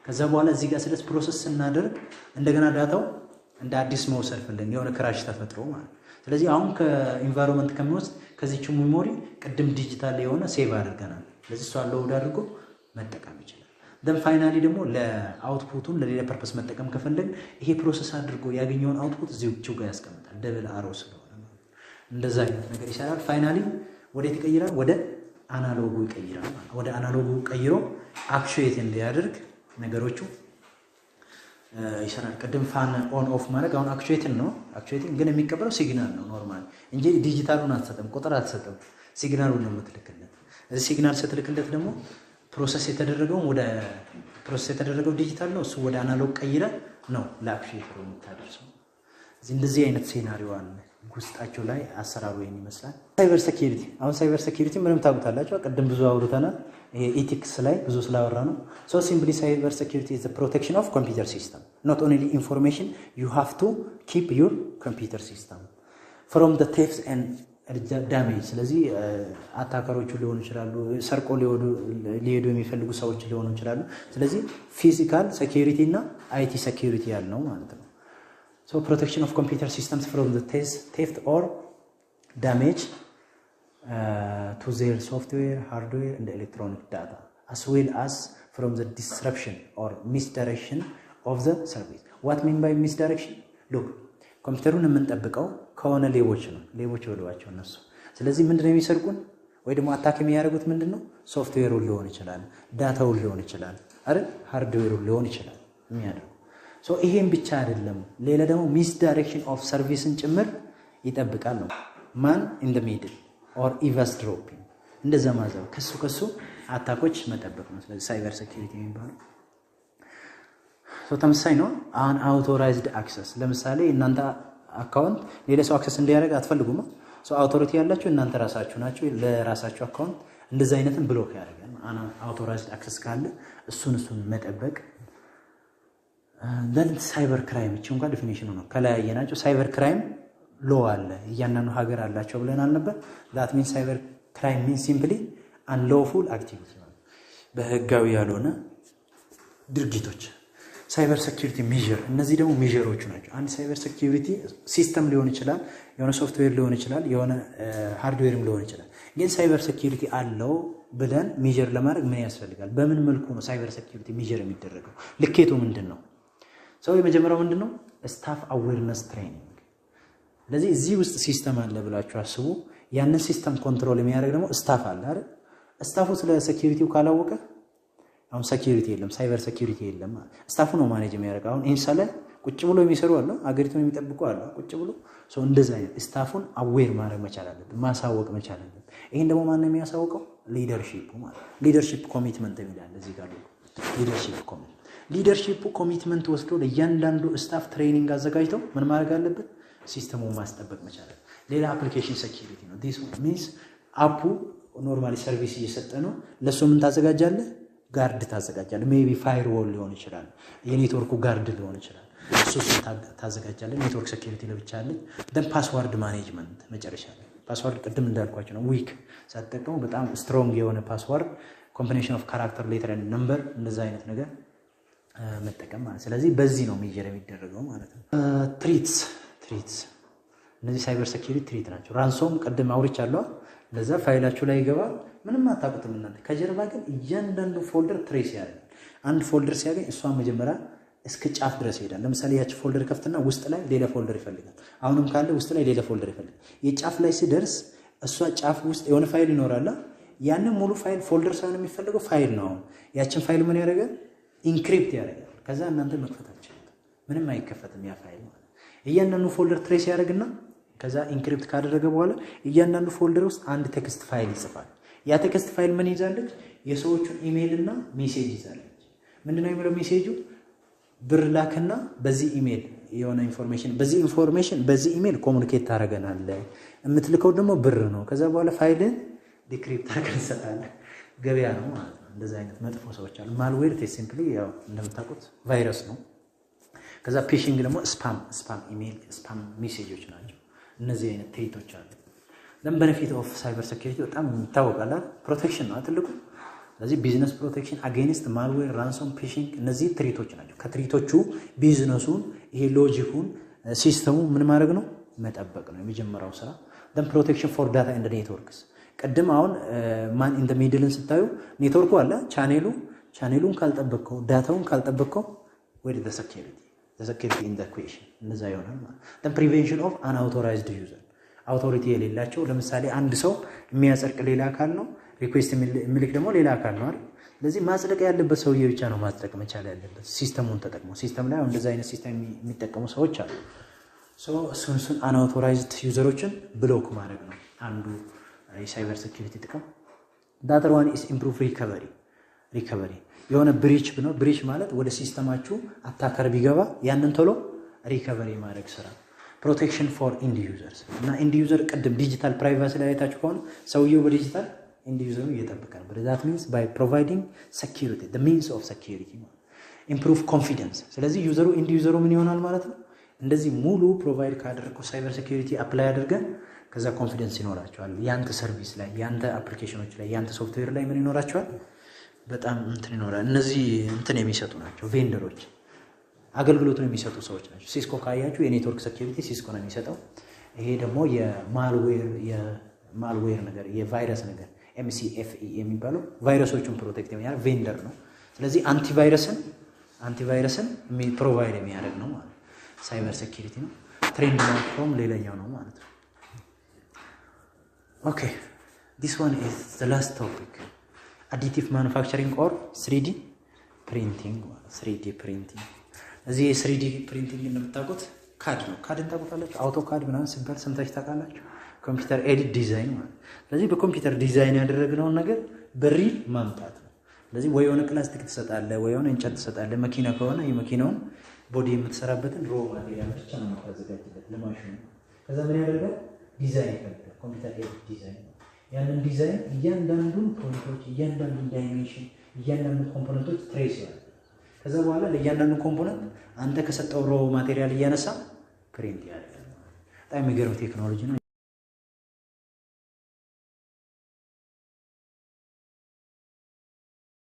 S1: ከዛ በኋላ እዚህ ጋር ስለስ ፕሮሰስ ስናደርግ እንደገና ዳታው እንደ አዲስ መውሰድ ፈለግን የሆነ ክራሽ ተፈጥሮ ማለት። ስለዚህ አሁን ከኢንቫይሮንመንት ከሚወስድ ከዚህው ሜሞሪ ቅድም ዲጂታል የሆነ ሴቭ አድርገናል። ስለዚህ እሱ ሎድ አድርጎ መጠቀም ይችላል። ደን ፋይናሊ ደግሞ ለአውትፑቱን ለሌላ ፐርፐስ መጠቀም ከፈለግ ይሄ ፕሮሰስ አድርጎ ያገኘውን አውትፑት እዚህው ጋር ያስቀምጣል። ደብል አሮ ስለሆነ እንደዛ አይነት ነገር ይሰራል። ፋይናሊ ወዴት ይቀይራል ወደ አናሎጉ ይቀይራል። ወደ አናሎጉ ቀይሮ አክቹዌት እንዲያደርግ ነገሮቹ ይሰራል። ቅድም ፋን ኦን ኦፍ ማድረግ አሁን አክቹዌትን ነው። አክቹዌቲንግ ግን የሚቀበለው ሲግናል ነው ኖርማሊ እንጂ ዲጂታሉን አትሰጥም፣ ቁጥር አትሰጥም። ሲግናሉን ነው የምትልክለት። እዚህ ሲግናል ስትልክለት ደግሞ ፕሮሰስ የተደረገው ዲጂታል ነው። እሱ ወደ አናሎግ ቀይረ ነው ለአክቹዌተሩ የምታደርሰው። እንደዚህ አይነት ሴናሪዮ አለ ውስጣቸው ላይ አሰራሩ ይመስላል። ሳይበር ሴኩሪቲ አሁን ሳይበር ሴኩሪቲ ምንም ታውቁታላችሁ። ቀደም ብዙ አውርተናል። ይሄ ኢቲክስ ላይ ብዙ ስላወራ ነው። ሶ ሲምፕሊ ሳይበር ሴኩሪቲ is the protection of computer system, not only information. You have to keep your computer system from the thefts and damage. ስለዚህ አታከሮቹ ሊሆኑ ይችላሉ፣ ሰርቆ ሊሄዱ የሚፈልጉ ሰዎች ሊሆኑ ይችላሉ። ስለዚህ ፊዚካል ሴኩሪቲ እና አይቲ ሴኩሪቲ ያለው ማለት ነው። So protection of computer systems from the theft or damage to their software, hardware and electronic data, as well as from the disruption or misdirection of the service. What mean by misdirection? Look, ኮምፒውተሩን የምንጠብቀው ከሆነ ሌቦች ነው። ሌቦች ወለዋቸው እነሱ። ስለዚህ ምንድነው የሚሰርቁን ወይ ደግሞ አታክ የሚያደርጉት ምንድነው? ሶፍትዌሩን ሊሆን ይችላል፣ ዳታውን ሊሆን ይችላል አይደል? ሃርድዌሩን ሊሆን ይችላል የሚያደርጉ። ሶ ይሄን ብቻ አይደለም፣ ሌላ ደግሞ ሚስዳይሬክሽን ኦፍ ሰርቪስን ጭምር ይጠብቃል ነው። ማን ኢን ዘ ሚድል ኦር ኢቫስድሮፒንግ እንደዛ ማዘው ከሱ አታኮች መጠበቅ ነው። ስለዚህ ሳይበር ሴኩሪቲ የሚባለው ተመሳሳይ ነው። አን አውቶራይዝድ አክሰስ ለምሳሌ እናንተ አካውንት ሌላ ሰው አክሰስ እንዲያደርግ አትፈልጉም። ሶ አውቶሪቲ ያላችሁ እናንተ ራሳችሁ ናችሁ። ለራሳችሁ አካውንት እንደዛ አይነትን ብሎክ ያደርጋል። አን አውቶራይዝድ አክሰስ ካለ እሱን መጠበቅ። then ሳይበር ክራይም እቺ እንኳን ዲፊኒሽኑ ነው ከላያየናቸው። ሳይበር ክራይም ሎ አለ እያንዳንዱ ሀገር አላቸው ብለናል ነበር። that means ሳይበር ክራይም means simply unlawful activity በህጋዊ ያልሆነ ድርጊቶች። ሳይበር ሴኩሪቲ ሜጀር እነዚህ ደግሞ ሜጀሮቹ ናቸው። አንድ ሳይበር ሴኩሪቲ ሲስተም ሊሆን ይችላል፣ የሆነ ሶፍትዌር ሊሆን ይችላል፣ የሆነ ሃርድዌርም ሊሆን ይችላል። ግን ሳይበር ሴኩሪቲ አለው ብለን ሜጀር ለማድረግ ምን ያስፈልጋል? በምን መልኩ ነው ሳይበር ሴኩሪቲ ሜጀር የሚደረገው? ልኬቱ ምንድነው? ሰው የመጀመሪያው ምንድነው? ስታፍ አዌርነስ ትሬኒንግ። ስለዚህ እዚህ ውስጥ ሲስተም አለ ብላችሁ አስቡ። ያንን ሲስተም ኮንትሮል የሚያደርግ ደግሞ ስታፍ አለ አይደል? ስታፉ ስለ ሴኩሪቲው ካላወቀ አሁን ሴኩሪቲ የለም ሳይበር ሴኩሪቲ የለም ስታፉ ነው ማኔጅ የሚያደርግ አሁን ኢንሳለ ቁጭ ብሎ የሚሰሩ አለ አገሪቱን የሚጠብቁ አለ ቁጭ ብሎ ሶ እንደዛ አይነት ስታፉን አዌር ማድረግ መቻል አለበት ማሳወቅ መቻል አለበት ይሄን ደግሞ ማን ነው የሚያሳውቀው ሊደርሺፕ ማለት ሊደርሺፕ ኮሚትመንት ይላል እዚህ ጋር ሊደርሺፕ ኮሚትመንት ወስዶ ለእያንዳንዱ ስታፍ ትሬኒንግ አዘጋጅተው ምን ማድረግ አለበት ሲስተሙን ማስጠበቅ መቻል አለበት ሌላ አፕሊኬሽን ሴኩሪቲ ነው this means አፑ ኖርማሊ ሰርቪስ እየሰጠ ነው ለሱ ምን ታዘጋጃለህ ጋርድ ታዘጋጃለህ ሜቢ ፋየርዎል ሊሆን ይችላል የኔትወርኩ ጋርድ ሊሆን ይችላል እሱ ታዘጋጃለህ ኔትወርክ ሴኩሪቲ ለብቻ አለ then ፓስወርድ ማኔጅመንት መጨረሻ ላይ ፓስወርድ ቅድም እንዳልኳችሁ ነው ዊክ ሳትጠቀሙ በጣም ስትሮንግ የሆነ ፓስወርድ ኮምቢኔሽን ኦፍ ካራክተር ሌተር ኤንድ ነምበር እንደዛ አይነት ነገር መጠቀም ማለት ስለዚህ በዚህ ነው ሜጀር የሚደረገው ማለት ነው ትሪትስ እነዚህ ሳይበር ሴኩሪቲ ትሪት ናቸው ራንሶም ቅድም አውርቻለሁ ለዛ ፋይላችሁ ላይ ይገባ ምንም አታውቁትም እናንተ ከጀርባ ግን እያንዳንዱ ፎልደር ትሬስ ያደርጋል አንድ ፎልደር ሲያገኝ እሷን መጀመሪያ እስከ ጫፍ ድረስ ይሄዳል ለምሳሌ ያቺ ፎልደር ከፍትና ውስጥ ላይ ሌላ ፎልደር ይፈልጋል አሁንም ካለ ውስጥ ላይ ሌላ ፎልደር ይፈልጋል የጫፍ ላይ ሲደርስ እሷ ጫፍ ውስጥ የሆነ ፋይል ይኖራል ያንን ሙሉ ፋይል ፎልደር ሳይሆን የሚፈልገው ፋይል ነው ያቺን ፋይል ምን ያደርጋል ኢንክሪፕት ያደርጋል ከዛ እናንተ መክፈት አትችሉም ምንም አይከፈትም ያ ፋይል ማለት እያንዳንዱ ፎልደር ትሬስ ያደርግና ከዛ ኢንክሪፕት ካደረገ በኋላ እያንዳንዱ ፎልደር ውስጥ አንድ ቴክስት ፋይል ይጽፋል ያ ቴክስት ፋይል ምን ይዛለች የሰዎቹን ኢሜል እና ሜሴጅ ይዛለች ምንድነው የሚለው ሜሴጁ ብር ላክና በዚህ ኢሜል የሆነ ኢንፎርሜሽን በዚህ ኢሜል ኮሙኒኬት ታረጋናለ የምትልከው ደግሞ ብር ነው ከዛ በኋላ ፋይልን ዲክሪፕት አድርገን ሰጣለ ገበያ ነው ማለት ነው እንደዛ አይነት መጥፎ ሰዎች አሉ ማልዌር ሲምፕሊ ያው እንደምታውቁት ቫይረስ ነው ከዛ ፊሺንግ ደግሞ ስፓም ኢሜል ስፓም ሜሴጆች ናቸው እነዚህ አይነት ትሪቶች አሉ then benefit of cyber security በጣም ይታወቃል ፕሮቴክሽን ነው አትልቁ ስለዚህ ቢዝነስ ፕሮቴክሽን against malware ransom phishing እነዚህ ትሪቶች ናቸው ከትሪቶቹ ቢዝነሱን ይሄ ሎጂኩን ሲስተሙ ምን ማድረግ ነው መጠበቅ ነው የመጀመሪያው ስራ then protection for data and networks ቀደም አሁን ማን ኢን ዘ ሚድልን ስታዩ ኔትወርኩ አለ ቻኔሉን ካልጠበቀው ዳታውን ካልጠበቀው where is the security in the equation እንደዛ ይሆናል ማለት then prevention of unauthorized user አውቶሪቲ የሌላቸው ለምሳሌ አንድ ሰው የሚያጸድቅ ሌላ አካል ነው ሪኩዌስት የሚልክ ደግሞ ሌላ አካል ነው አይደል ስለዚህ ማጽደቅ ያለበት ሰውዬ ብቻ ነው ማጽደቅ መቻል ያለበት ሲስተሙን ተጠቅሞ ሲስተም ላይ እንደዛ አይነት ሲስተም የሚጠቀሙ ሰዎች አሉ ሶ እሱን unauthorized ዩዘሮችን ብሎክ ማድረግ ነው አንዱ የሳይበር ሴኩሪቲ ጥቅም that one is improve recovery የሆነ ብሪች ማለት ወደ ሲስተማችሁ አታከር ቢገባ ያንን ቶሎ ሪከቨሪ ማድረግ ስራ protection for end users እና end user ቀደም ዲጂታል ፕራይቬሲ ላይ አይታችሁ ከሆነ ሰውየው በዲጂታል end user እየተጠበቀ ነው that means by providing security the means of security improve confidence ስለዚህ ዩዘሩ end user ምን ይሆናል ማለት ነው እንደዚህ ሙሉ ፕሮቫይድ ካደረኩ ሳይበር ሴኩሪቲ አፕላይ አድርገን ከዛ ኮንፊደንስ ይኖራቸዋል ያንተ ሰርቪስ ላይ ያንተ አፕሊኬሽኖች ላይ ያንተ ሶፍትዌር ላይ ምን ይኖራቸዋል በጣም እንትን ይኖራል እነዚህ እንትን የሚሰጡ ናቸው ቬንደሮች አገልግሎቱን የሚሰጡ ሰዎች ናቸው ሲስኮ ካያችሁ የኔትወርክ ሴኩሪቲ ሲስኮ ነው የሚሰጠው ይሄ ደግሞ የማልዌር ነገር የቫይረስ ነገር MCFE የሚባለው ቫይረሶቹን ፕሮቴክት የሚያደርግ ቬንደር ነው ስለዚህ አንቲቫይረስን ፕሮቫይድ የሚያደርግ ነው ማለት ሳይበር ሴኩሪቲ ነው ትሬንድ ማርክም ሌላኛው ነው ማለት ነው okay this one is the last topic additive manufacturing or 3D printing እዚህ 3D printing እንደምታውቁት ካድ ነው ካድን ታውቁታላችሁ አውቶካድ ምናምን ሲባል ሰምታችሁ ታውቃላችሁ ኮምፒውተር ኤዲት ዲዛይን ማለት ስለዚህ በኮምፒውተር ዲዛይን ያደረግነውን ነገር በሪል ማምጣት ነው ስለዚህ ወይ የሆነ ፕላስቲክ ተሰጣለ ወይ የሆነ እንጨት ተሰጣለ መኪና ከሆነ የመኪናውን ቦዲ የምትሰራበትን ሮ ማቴሪያል ብቻ ነው የምታዘጋጅለት ለማሽኑ ከዛ ምን ያደርጋል ዲዛይን ያደርጋል ኮምፒውተር ኤዲት ዲዛይን ያንን ዲዛይን እያንዳንዱን ፖይንቶች እያንዳንዱን ዳይሜንሽን እያንዳንዱን ኮምፖነንቶች ትሬስ ያደርጋል ከዛ በኋላ ለእያንዳንዱ ኮምፖነንት አንተ ከሰጠው ሮ ማቴሪያል እያነሳ ፕሪንት ያደርጋል በጣም የሚገርም ቴክኖሎጂ ነው